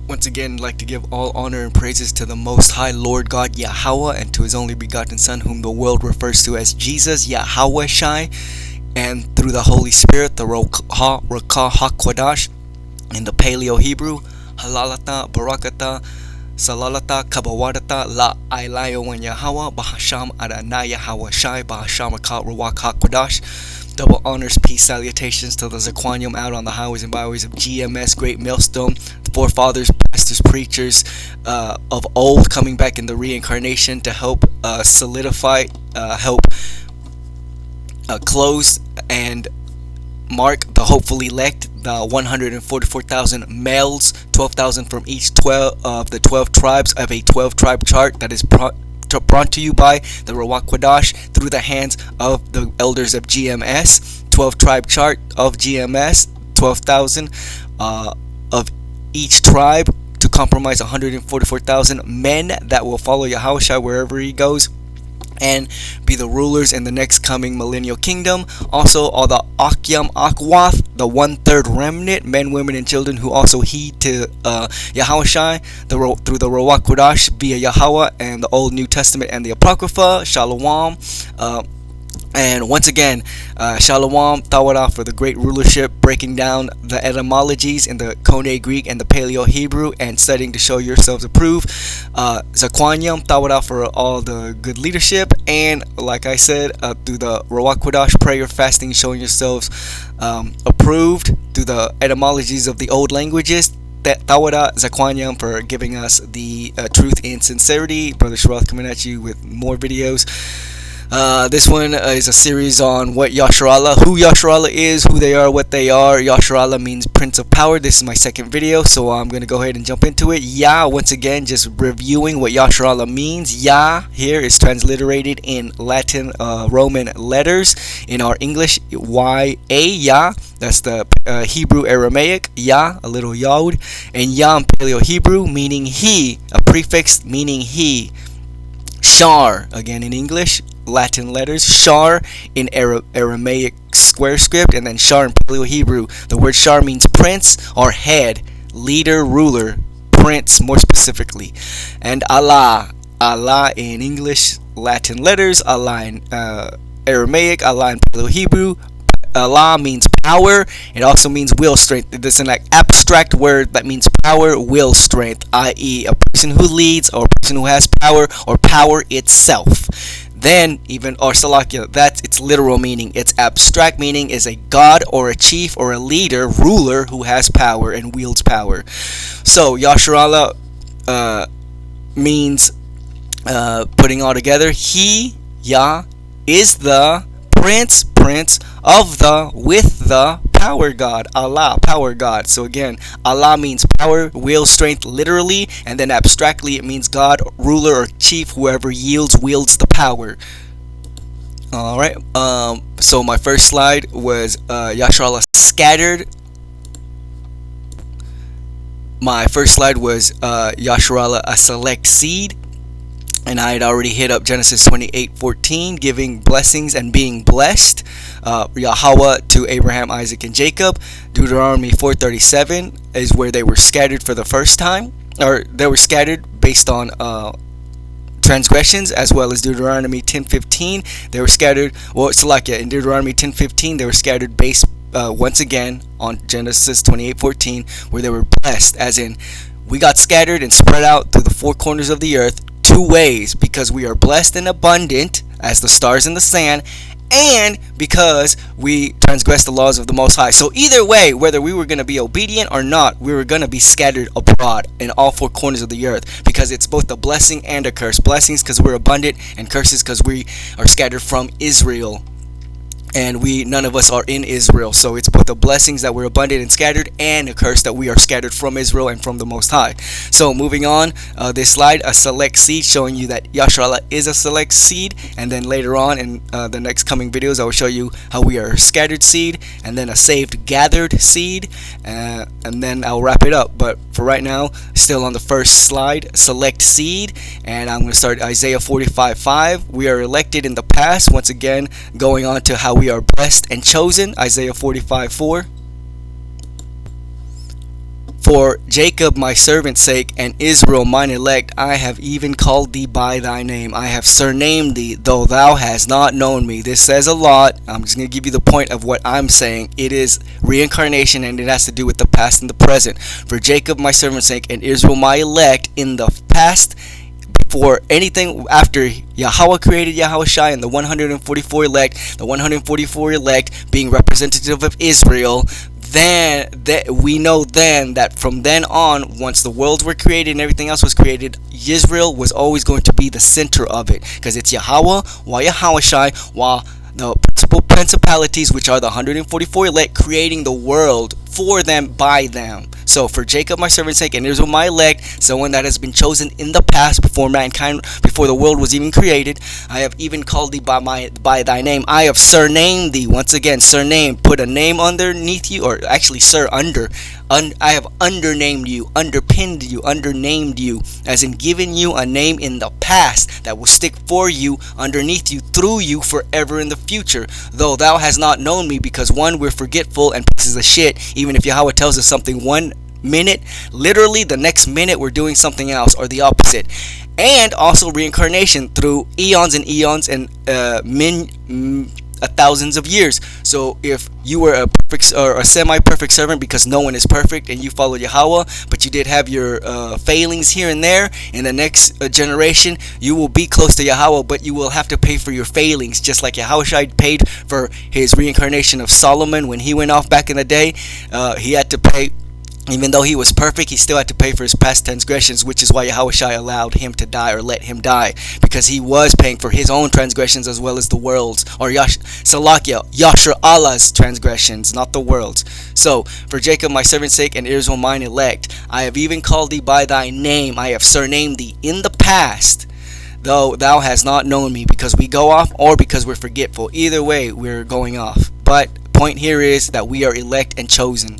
Once again, I'd like to give all honor and praises to the Most High Lord God Yahweh and to His only begotten Son, whom the world refers to as Jesus, Yahweh Shai, and through the Holy Spirit, the Rakah HaKodash, in the Paleo Hebrew, Halalata, Barakata, Salalata, Kabawadata, La Ilayo Wan Yahweh, Bahasham Adonai Yahweh Shai, Bahasham Akat Ruach HaKodash. Double honors, peace, salutations to the Zaquanium out on the highways and byways of GMS, Great Millstone, the forefathers, pastors, preachers of old coming back in the reincarnation to help solidify, help close and mark the hopeful elect, the 144,000 males, 12,000 from each 12 of the 12 tribes of a 12-tribe chart that is brought to you by the Ruach Kodash through the hands of the elders of GMS. 12-tribe chart of GMS, 12,000 of each tribe to compromise 144,000 men that will follow Yahushua wherever he goes and be the rulers in the next coming millennial kingdom. Also, all the Akyam Akwath, the 1/3 remnant, men, women, and children who also heed to Yahushua through the Ruach Kodash via Yahweh and the Old New Testament and the Apocrypha. Shalom. And once again, Shalom, Tawara for the great rulership, breaking down the etymologies in the Koine Greek and the Paleo Hebrew and studying to show yourselves approved. Zaquanium, Tawara for all the good leadership. And like I said, through the Ruach Kodash prayer, fasting, showing yourselves approved through the etymologies of the old languages. Tawara Zaquanium for giving us the truth and sincerity. Brother Sharath coming at you with more videos. This one is a series on what Yasharallah, who Yasharallah is, who they are, what they are. Yasharallah means Prince of Power. This is my second video, so I'm going to go ahead and jump into it. Yah, once again, just reviewing what Yasharallah means. Yah here is transliterated in Latin Roman letters. In our English, Y-A, Yah. That's the Hebrew Aramaic, Yah, a little Yod. And Yah in Paleo Hebrew, meaning he, a prefix meaning he. Shar, again in English, Latin letters, Shar in Aramaic square script, and then Shar in Paleo Hebrew. The word Shar means prince or head, leader, ruler, prince more specifically. And Allah, Allah in English, Latin letters, Allah in Aramaic, Allah in Paleo Hebrew. Allah means power. It also means will, strength. It is an abstract word that means power, will, strength, i.e. a person who leads or a person who has power or power itself. Then even or Salakia, that's its literal meaning. Its abstract meaning is a god or a chief or a leader, ruler who has power and wields power. So Yasharallah means putting all together. He, Yah, is the prince of the, with the power God, Allah, power God. So again, Allah means power, will, strength, literally, and then abstractly it means God, ruler, or chief, whoever wields the power. Alright, so my first slide was Yasharallah scattered. My first slide was Yasharallah a select seed. And I had already hit up Genesis 28:14, giving blessings and being blessed. Yahweh to Abraham, Isaac, and Jacob. Deuteronomy 4:37 is where they were scattered for the first time, or they were scattered based on transgressions, as well as Deuteronomy 10:15. They were scattered. Well, it's like in Deuteronomy 10:15, they were scattered based once again on Genesis 28:14, where they were blessed, as in we got scattered and spread out through the four corners of the earth. Two ways, because we are blessed and abundant as the stars in the sand, and because we transgressed the laws of the Most High. So either way, whether we were going to be obedient or not, we were going to be scattered abroad in all four corners of the earth, because it's both a blessing and a curse. Blessings because we're abundant, and curses because we are scattered from Israel. And none of us are in Israel. So it's both the blessings that we're abundant and scattered, and a curse that we are scattered from Israel and from the Most High. So moving on, this slide, a select seed, showing you that Yasharallah is a select seed. And then later on in the next coming videos, I will show you how we are a scattered seed, and then a saved gathered seed, and then I'll wrap it up. But for right now, still on the first slide, select seed, and I'm going to start Isaiah 45:5. We are elected in the past. Once again, going on to how we are blessed and chosen, Isaiah 45:4. For Jacob my servant's sake, and Israel mine elect, I have even called thee by thy name. I have surnamed thee, though thou hast not known me. This says a lot. I'm just going to give you the point of what I'm saying. It is reincarnation, and it has to do with the past and the present. For Jacob my servant's sake, and Israel my elect, in the past, for anything after Yahweh created Yahushai and the 144 elect, the 144 elect being representative of Israel, then that we know then that from then on, once the worlds were created and everything else was created, Israel was always going to be the center of it, because it's Yahweh while Yahushai, while the principalities, which are the 144 elect, creating the world for them, by them. So for Jacob my servant's sake, and Israel my elect, someone that has been chosen in the past, before mankind, before the world was even created, I have even called thee by thy name. I have surnamed thee. Once again, surname, put a name underneath you, or actually I have undernamed you, underpinned you, undernamed you, as in given you a name in the past that will stick for you, underneath you, through you, forever in the future. Though thou hast not known me, because one, we're forgetful and pieces of shit. Even if Yahweh tells us something one minute, literally the next minute we're doing something else, or the opposite. And also reincarnation through eons and eons and thousands of years. So if you were a perfect or a semi-perfect servant, because no one is perfect, and you follow Yahweh, but you did have your failings here and there, in the next generation you will be close to Yahweh, but you will have to pay for your failings, just like Yahushua paid for his reincarnation of Solomon when he went off back in the day. He had to pay. Even though he was perfect, he still had to pay for his past transgressions, which is why Yahushua allowed him to die, or let him die, because he was paying for his own transgressions as well as the world's, or Yashar Allah's transgressions, not the world's. So, for Jacob my servant's sake, and Israel mine elect, I have even called thee by thy name. I have surnamed thee in the past, though thou hast not known me, because we go off, or because we're forgetful. Either way, we're going off. But point here is that we are elect and chosen.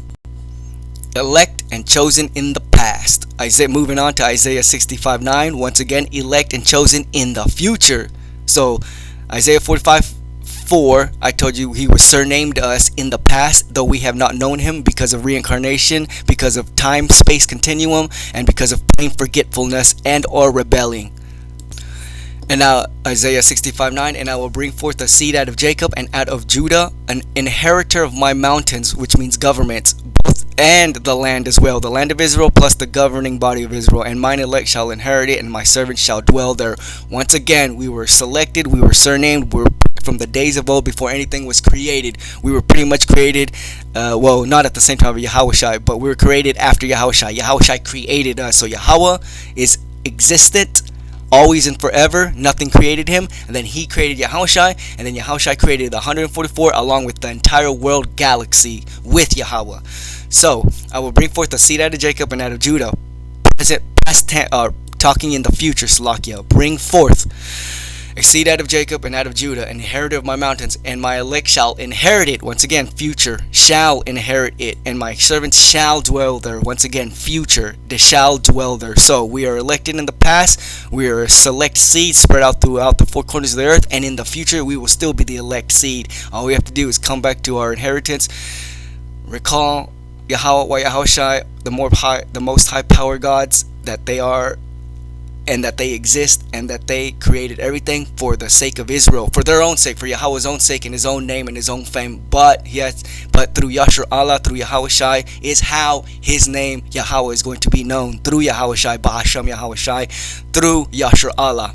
Elect and chosen in the past. Moving on to Isaiah 65:9. Once again, elect and chosen in the future. So Isaiah 45:4, I told you he was surnamed us in the past, though we have not known him, because of reincarnation, because of time-space continuum, and because of plain forgetfulness and or rebelling. And now Isaiah 65:9, and I will bring forth a seed out of Jacob and out of Judah, an inheritor of my mountains, which means governments, both and the land as well, the land of Israel plus the governing body of Israel, and mine elect shall inherit it, and my servants shall dwell there. Once again, we were selected, we were surnamed, we were from the days of old, before anything was created. We were pretty much created, well, not at the same time of Yahushua, but we were created after Yahushua. Yahushua created us, so Yahweh is existent always and forever. Nothing created him, and then he created Yahushua, and then Yahushua created the 144 along with the entire world galaxy with Yahweh. So I will bring forth a seed out of Jacob and out of Judah. Talking in the future, Salakia. Bring forth a seed out of Jacob and out of Judah, an inheritor of my mountains, and my elect shall inherit it. Once again, future, shall inherit it, and my servants shall dwell there. Once again, future, they shall dwell there. So we are elected in the past, we are a select seed spread out throughout the four corners of the earth, and in the future we will still be the elect seed. All we have to do is come back to our inheritance, recall Yahweh, Yahushua, the most high power gods that they are, and that they exist, and that they created everything for the sake of Israel, for their own sake, for Yahweh's own sake, and his own name and his own fame. But through Yashar Allah, through Yahushai, is how his name Yahweh is going to be known, through Yahushai, Bahasham Yahushai, through Yashar Allah,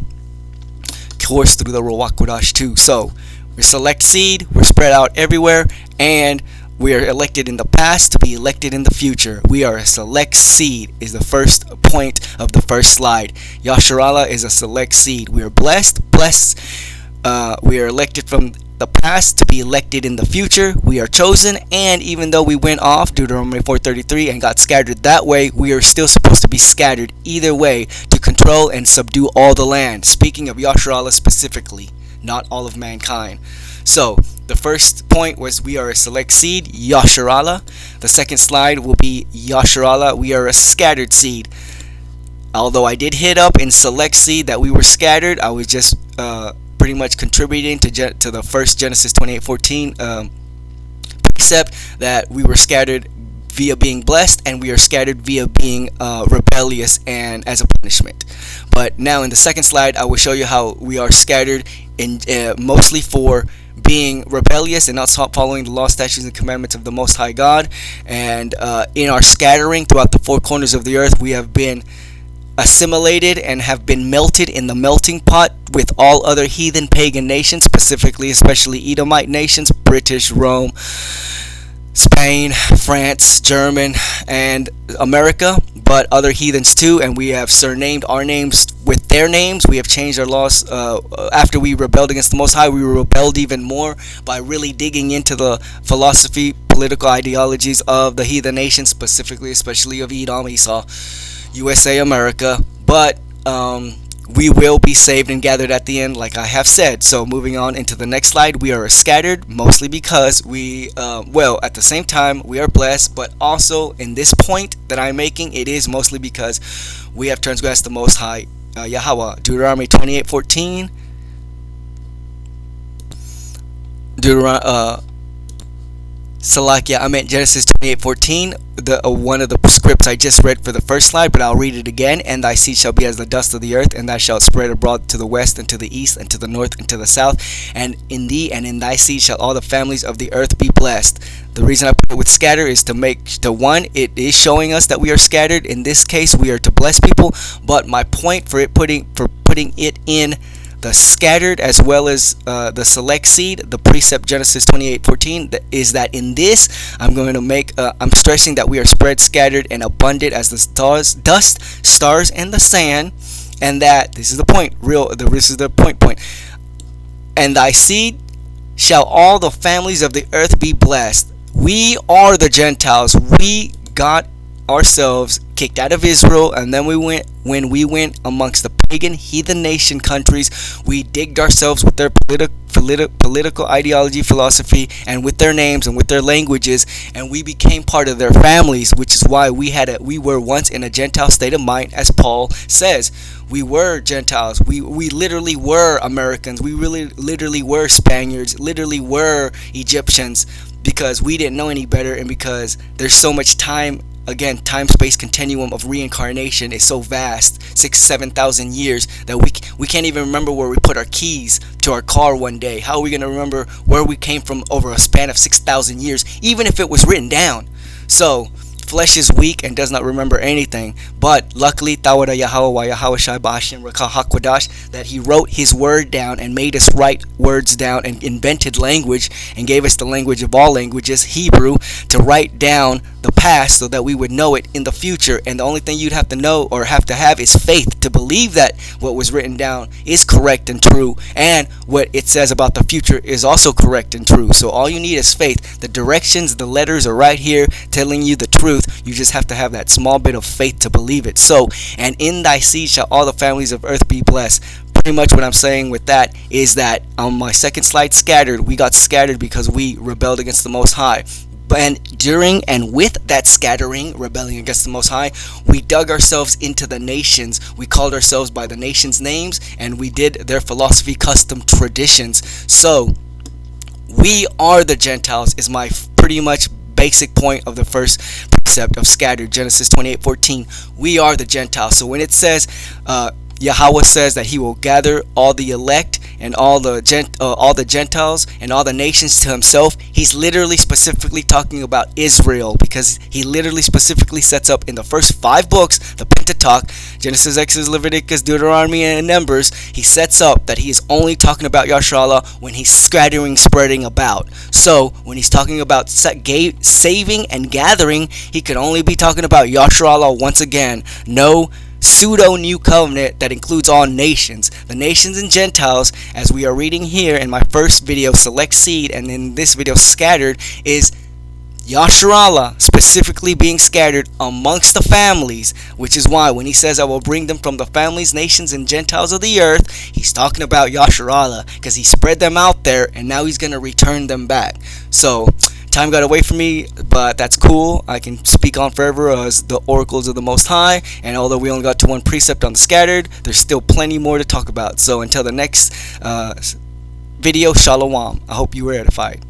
of course through the Ruach Kodesh too. So we select seed, we're spread out everywhere, and we are elected in the past to be elected in the future. We are a select seed, is the first point of the first slide. Yasharallah is a select seed. We are blessed. We are elected from the past to be elected in the future. We are chosen, and even though we went off, Deuteronomy 4:33, and got scattered that way, we are still supposed to be scattered either way to control and subdue all the land. Speaking of Yasharallah specifically, not all of mankind. So the first point was we are a select seed, Yasharallah. The second slide will be Yasharallah. We are a scattered seed. Although I did hit up in select seed that we were scattered, I was just pretty much contributing to the first Genesis 28:14 precept that we were scattered via being blessed, and we are scattered via being rebellious and as a punishment. But now in the second slide, I will show you how we are scattered in mostly for being rebellious and not following the law, statutes, and commandments of the Most High God. And in our scattering throughout the four corners of the earth, we have been assimilated and have been melted in the melting pot with all other heathen pagan nations, specifically especially Edomite nations, British, Rome, Spain, France, German, and America, but other heathens too. And we have surnamed our names with their names. We have changed our laws. After we rebelled against the Most High, we rebelled even more by really digging into the philosophy, political ideologies of the heathen nations, specifically especially of Edom, Esau, USA, America. But we will be saved and gathered at the end, like I have said. So moving on into the next slide, we are scattered mostly because we at the same time we are blessed, but also in this point that I'm making, it is mostly because we have transgressed the Most High Yahweh. Deuteronomy 28:14, Genesis 28:14, one of the scripts I just read for the first slide, but I'll read it again. And thy seed shall be as the dust of the earth, and thou shalt spread abroad to the west, and to the east, and to the north, and to the south. And in thee and in thy seed shall all the families of the earth be blessed. The reason I put it with scatter is to make one, it is showing us that we are scattered. In this case, we are to bless people. But my point for putting it in the scattered as well as the select seed, the precept Genesis 28:14, is that in this I'm going to make I'm stressing that we are spread, scattered, and abundant as the dust, stars, and the sand, and that this is the point, this is the point. And thy seed shall all the families of the earth be blessed. We are the Gentiles. We got ourselves kicked out of Israel, and then when we went amongst the pagan heathen nation countries, we digged ourselves with their political ideology, philosophy, and with their names and with their languages, and we became part of their families, which is why we were once in a Gentile state of mind. As Paul says, we were Gentiles. We literally were Americans. We really literally were Spaniards, literally were Egyptians, because we didn't know any better, and because there's so much time. Again, time-space continuum of reincarnation is so vast, 6,000-7,000 years, that we can't even remember where we put our keys to our car one day. How are we going to remember where we came from over a span of 6,000 years, even if it was written down? So flesh is weak and does not remember anything. But luckily, Tawada Yahweh Yahweh Shai Ba'ashem Rakah HaKodash, that he wrote his word down and made us write words down and invented language and gave us the language of all languages, Hebrew, to write down the past so that we would know it in the future. And the only thing you'd have to know or have to have is faith to believe that what was written down is correct and true, and what it says about the future is also correct and true. So all you need is faith. The directions, the letters are right here telling you the truth. You just have to have that small bit of faith to believe it. So, and in thy seed shall all the families of earth be blessed. Pretty much what I'm saying with that is that on my second slide, scattered, we got scattered because we rebelled against the Most High. And during and with that scattering, rebelling against the Most High, we dug ourselves into the nations. We called ourselves by the nations' names, and we did their philosophy, custom, traditions. So we are the Gentiles is my pretty much basic point of the first precept of scattered, Genesis 28:14. We are the Gentiles. So when it says Yahweh says that he will gather all the elect and all the Gentiles and all the nations to himself, he's literally specifically talking about Israel, because he literally specifically sets up in the first 5 books, the Pentateuch, Genesis, Exodus, Leviticus, Deuteronomy, and Numbers, he sets up that he is only talking about Yasharallah when he's scattering, spreading about. So when he's talking about saving and gathering, he could only be talking about Yasharallah once again. No pseudo new covenant that includes all nations. The nations and Gentiles, as we are reading here in my first video, Select Seed, and in this video, Scattered, is Yasharallah specifically being scattered amongst the families, which is why when he says I will bring them from the families, nations, and Gentiles of the earth, he's talking about Yasharallah, because he spread them out there and now he's going to return them back. So time got away from me, but that's cool. I can speak on forever as the oracles of the Most High, and although we only got to one precept on the scattered, there's still plenty more to talk about. So until the next video, Shalom. I hope you were edified.